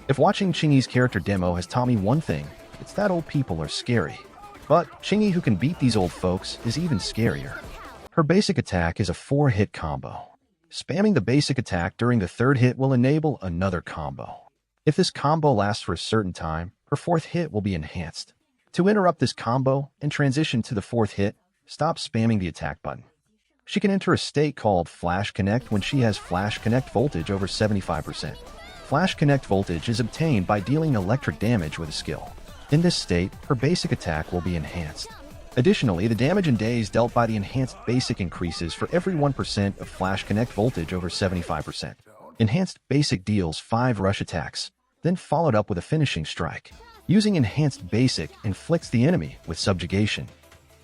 If watching Qingyi's character demo has taught me one thing, it's that old people are scary. But Qingyi who can beat these old folks is even scarier. Her basic attack is a 4-hit combo. Spamming the basic attack during the 3rd hit will enable another combo. If this combo lasts for a certain time, her 4th hit will be enhanced. To interrupt this combo and transition to the 4th hit, stop spamming the attack button. She can enter a state called Flash Connect when she has Flash Connect voltage over 75%. Flash Connect voltage is obtained by dealing electric damage with a skill. In this state, her basic attack will be enhanced. Additionally, the damage in days dealt by the enhanced basic increases for every 1% of Flash Connect voltage over 75%. Enhanced basic deals 5 rush attacks, then followed up with a finishing strike. Using enhanced basic inflicts the enemy with subjugation.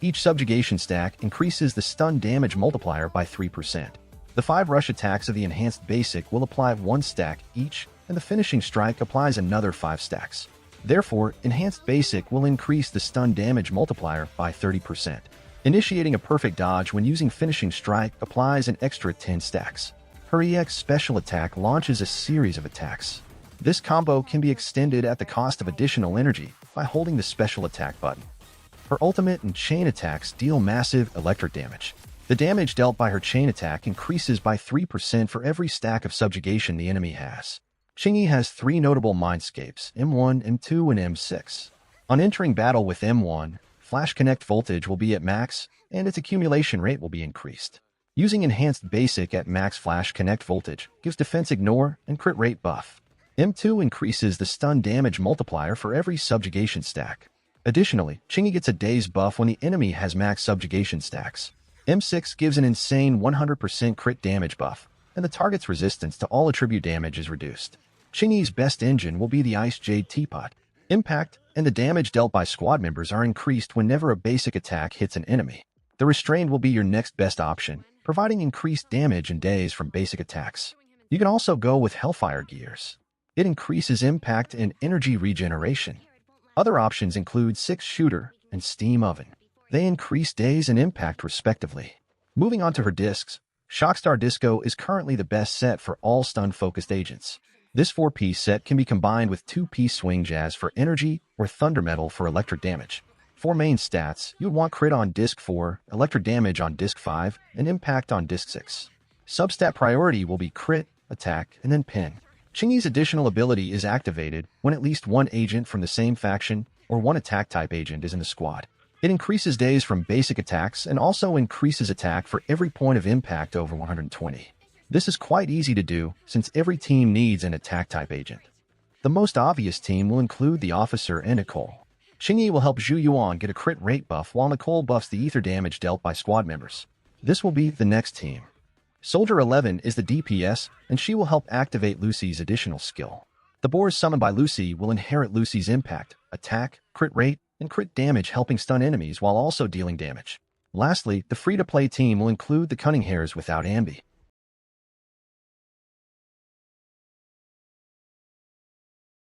Each subjugation stack increases the stun damage multiplier by 3%. The 5 rush attacks of the enhanced basic will apply 1 stack each, and the finishing strike applies another 5 stacks. Therefore, enhanced basic will increase the stun damage multiplier by 30%. Initiating a perfect dodge when using finishing strike applies an extra 10 stacks. Her EX special attack launches a series of attacks. This combo can be extended at the cost of additional energy by holding the special attack button. Her ultimate and chain attacks deal massive electric damage. The damage dealt by her chain attack increases by 3% for every stack of subjugation the enemy has. Qingyi has 3 notable Mindscapes, M1, M2, and M6. On entering battle with M1, Flash Connect voltage will be at max, and its accumulation rate will be increased. Using Enhanced Basic at max Flash Connect voltage gives defense ignore and crit rate buff. M2 increases the stun damage multiplier for every subjugation stack. Additionally, Qingyi gets a daze buff when the enemy has max subjugation stacks. M6 gives an insane 100% crit damage buff, and the target's resistance to all attribute damage is reduced. Qingyi's best engine will be the Ice Jade Teapot. Impact and the damage dealt by squad members are increased whenever a basic attack hits an enemy. The Restrained will be your next best option, providing increased damage and daze from basic attacks. You can also go with Hellfire Gears. It increases impact and energy regeneration. Other options include 6-Shooter and Steam Oven. They increase daze and impact respectively. Moving on to her discs, Shockstar Disco is currently the best set for all stun-focused agents. This 4-piece set can be combined with 2-piece Swing Jazz for energy or Thunder Metal for electric damage. For main stats, you would want crit on disc 4, electric damage on disc 5, and impact on disc 6. Substat priority will be crit, attack, and then pin. Qingyi's additional ability is activated when at least one agent from the same faction or one attack type agent is in the squad. It increases daze from basic attacks and also increases attack for every point of impact over 120. This is quite easy to do since every team needs an attack type agent. The most obvious team will include the Officer and Nicole. Qingyi will help Zhu Yuan get a crit rate buff while Nicole buffs the ether damage dealt by squad members. This will be the next team. Soldier 11 is the DPS, and she will help activate Lucy's additional skill. The boars summoned by Lucy will inherit Lucy's impact, attack, crit rate, and crit damage, helping stun enemies while also dealing damage. Lastly, the free-to-play team will include the Cunning Hares without Ambi.